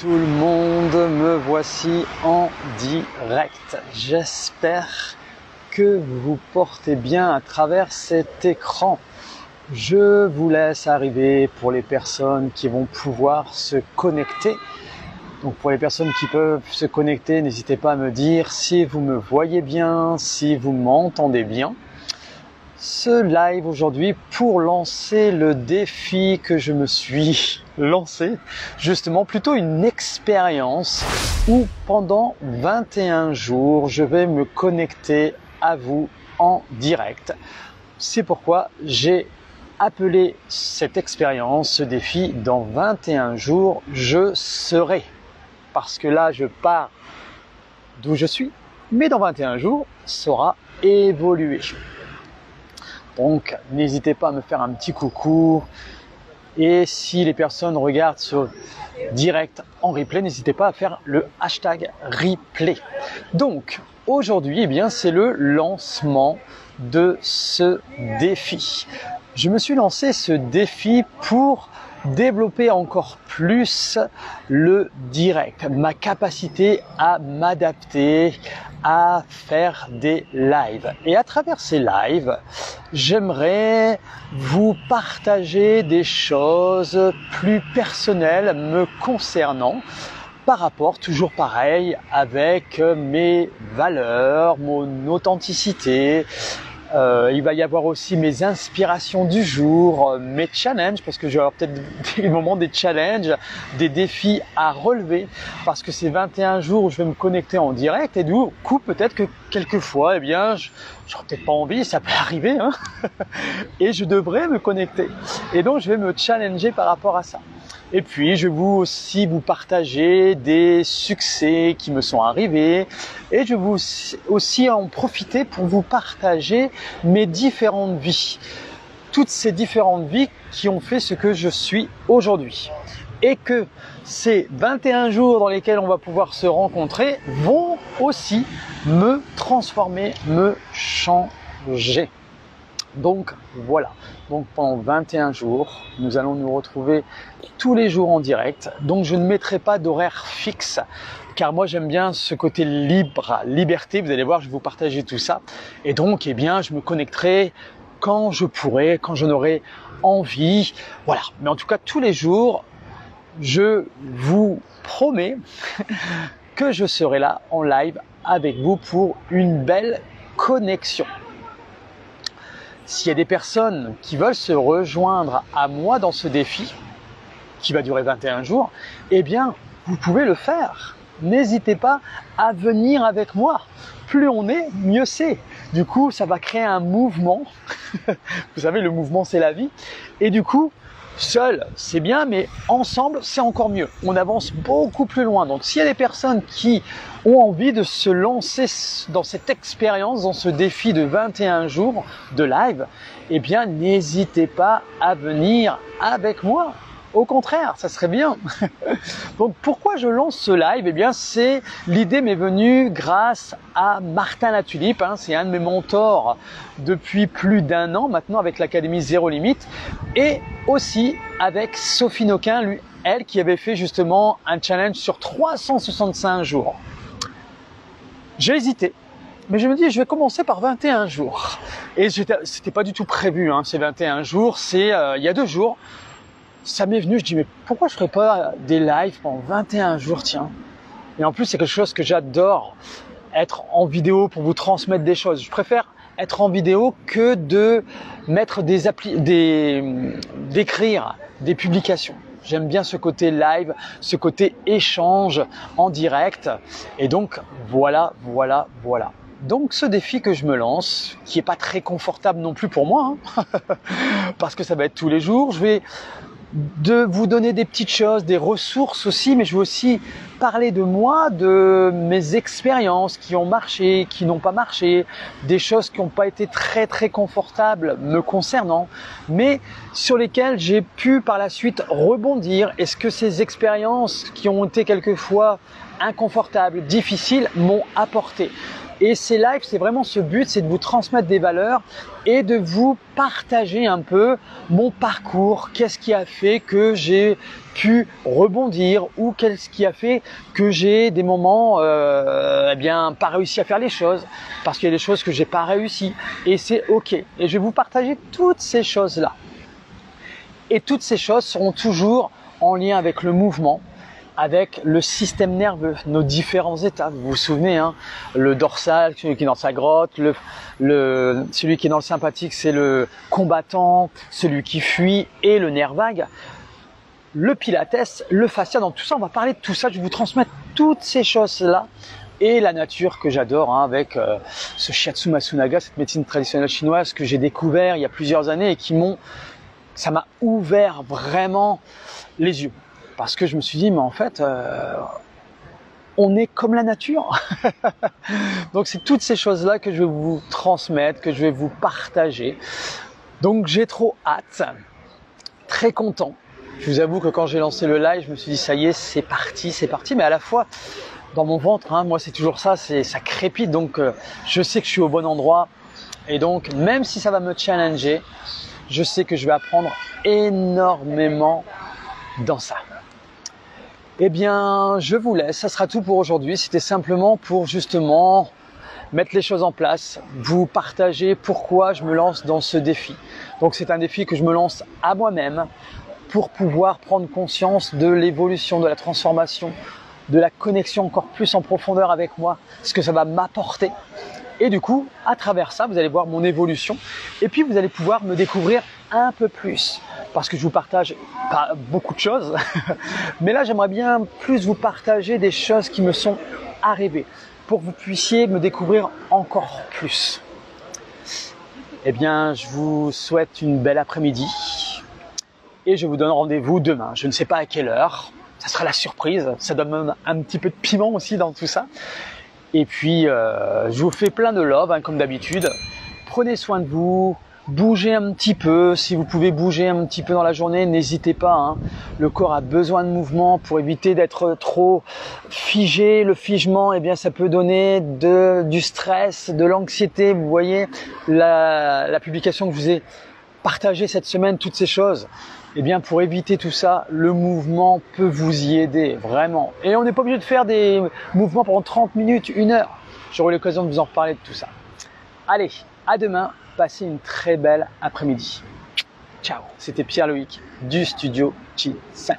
tout le monde, me voici en direct. J'espère que vous vous portez bien à travers cet écran. Je vous laisse arriver pour les personnes qui vont pouvoir se connecter. Donc pour les personnes qui peuvent se connecter, n'hésitez pas à me dire si vous me voyez bien, si vous m'entendez bien. Ce live aujourd'hui pour lancer le défi que je me suis lancé, justement plutôt une expérience où pendant 21 jours je vais me connecter à vous en direct. C'est pourquoi j'ai appelé cette expérience, ce défi, dans 21 jours je serai. Parce que là je pars d'où je suis, mais dans 21 jours ça aura évolué. Donc, n'hésitez pas à me faire un petit coucou. Et si les personnes regardent ce direct en replay, n'hésitez pas à faire le hashtag replay. Donc, aujourd'hui, eh bien, c'est le lancement de ce défi. Je me suis lancé ce défi pour développer encore plus le direct, ma capacité à m'adapter, à faire des lives. Et à travers ces lives, j'aimerais vous partager des choses plus personnelles me concernant par rapport, toujours pareil, avec mes valeurs, mon authenticité. Il va y avoir aussi mes inspirations du jour, mes challenges, parce que je vais avoir peut-être des moments, des challenges, des défis à relever, parce que c'est 21 jours où je vais me connecter en direct et du coup peut-être que quelquefois, eh bien, j'aurai peut-être pas envie, ça peut arriver, hein, et je devrais me connecter. Et donc je vais me challenger par rapport à ça. Et puis, je vais aussi vous partager des succès qui me sont arrivés et je vais aussi en profiter pour vous partager mes différentes vies. Toutes ces différentes vies qui ont fait ce que je suis aujourd'hui. Et que ces 21 jours dans lesquels on va pouvoir se rencontrer vont aussi me transformer, me changer. Donc voilà, donc pendant 21 jours, nous allons nous retrouver tous les jours en direct. Donc je ne mettrai pas d'horaire fixe, car moi j'aime bien ce côté liberté. Vous allez voir, je vais vous partager tout ça. Et donc, eh bien, je me connecterai quand je pourrai, quand j'en aurai envie. Voilà, mais en tout cas, tous les jours, je vous promets que je serai là en live avec vous pour une belle connexion. S'il y a des personnes qui veulent se rejoindre à moi dans ce défi, qui va durer 21 jours, eh bien, vous pouvez le faire. N'hésitez pas à venir avec moi. Plus on est, mieux c'est. Du coup, ça va créer un mouvement. Vous savez, le mouvement, c'est la vie. Et du coup, seul, c'est bien, mais ensemble, c'est encore mieux. On avance beaucoup plus loin. Donc, s'il y a des personnes qui ont envie de se lancer dans cette expérience, dans ce défi de 21 jours de live, eh bien, n'hésitez pas à venir avec moi. Au contraire, ça serait bien. Donc, pourquoi je lance ce live? Eh bien, l'idée m'est venue grâce à Martin Latulipe. C'est un de mes mentors depuis plus d'1 an maintenant avec l'Académie Zéro Limite. Et aussi avec Sophie Noquin, elle qui avait fait justement un challenge sur 365 jours. J'ai hésité. Mais je me dis, je vais commencer par 21 jours. Et c'était pas du tout prévu, ces 21 jours. C'est il y a 2 jours. Ça m'est venu, je dis mais pourquoi je ferais pas des lives pendant 21 jours, tiens. Et en plus c'est quelque chose que j'adore, être en vidéo pour vous transmettre des choses. Je préfère être en vidéo que de mettre d'écrire des publications. J'aime bien ce côté live, ce côté échange en direct. Et donc voilà. Donc ce défi que je me lance, qui est pas très confortable non plus pour moi, parce que ça va être tous les jours, je vais vous donner des petites choses, des ressources aussi, mais je vais aussi parler de moi, de mes expériences qui ont marché, qui n'ont pas marché, des choses qui n'ont pas été très très confortables me concernant, mais sur lesquelles j'ai pu par la suite rebondir. Est-ce que ces expériences qui ont été quelquefois inconfortables, difficiles, m'ont apporté Et ces lives, c'est vraiment ce but, c'est de vous transmettre des valeurs et de vous partager un peu mon parcours, qu'est-ce qui a fait que j'ai pu rebondir ou qu'est-ce qui a fait que j'ai des moments eh bien pas réussi à faire les choses parce qu'il y a des choses que j'ai pas réussi et c'est ok. Et je vais vous partager toutes ces choses-là. Et toutes ces choses seront toujours en lien avec le mouvement, avec le système nerveux, nos différents états. Vous vous souvenez, hein, le dorsal, celui qui est dans sa grotte, celui qui est dans le sympathique, c'est le combattant, celui qui fuit et le nerf vague. Le pilates, le fascia, dans tout ça, on va parler de tout ça. Je vais vous transmettre toutes ces choses-là et la nature que j'adore, hein, avec ce Shiatsu Masunaga, cette médecine traditionnelle chinoise que j'ai découvert il y a plusieurs années et ça m'a ouvert vraiment les yeux. Parce que je me suis dit, mais en fait, on est comme la nature. Donc c'est toutes ces choses-là que je vais vous transmettre, que je vais vous partager. Donc j'ai trop hâte, très content. Je vous avoue que quand j'ai lancé le live, je me suis dit, ça y est, c'est parti. Mais à la fois, dans mon ventre, hein, moi c'est toujours ça, ça crépite. Donc je sais que je suis au bon endroit. Et donc, même si ça va me challenger, je sais que je vais apprendre énormément dans ça. Eh bien, je vous laisse, ça sera tout pour aujourd'hui. C'était simplement pour justement mettre les choses en place, vous partager pourquoi je me lance dans ce défi. Donc c'est un défi que je me lance à moi-même pour pouvoir prendre conscience de l'évolution, de la transformation, de la connexion encore plus en profondeur avec moi, ce que ça va m'apporter. Et du coup, à travers ça, vous allez voir mon évolution et puis vous allez pouvoir me découvrir un peu plus parce que je vous partage pas beaucoup de choses, mais là j'aimerais bien plus vous partager des choses qui me sont arrivées pour que vous puissiez me découvrir encore plus. Eh bien, je vous souhaite une belle après-midi et je vous donne rendez-vous demain. Je ne sais pas à quelle heure, ça sera la surprise, ça donne même un petit peu de piment aussi dans tout ça. Et puis, je vous fais plein de love, hein, comme d'habitude. Prenez soin de vous, bougez un petit peu. Si vous pouvez bouger un petit peu dans la journée, n'hésitez pas, hein. Le corps a besoin de mouvement pour éviter d'être trop figé. Le figement, eh bien, ça peut donner du stress, de l'anxiété. Vous voyez la publication que je vous ai partagée cette semaine, toutes ces choses. Eh bien, pour éviter tout ça, le mouvement peut vous y aider, vraiment. Et on n'est pas obligé de faire des mouvements pendant 30 minutes, 1 heure. J'aurai l'occasion de vous en reparler de tout ça. Allez, à demain. Passez une très belle après-midi. Ciao, c'était Pierre-Loïc du studio Chi 5.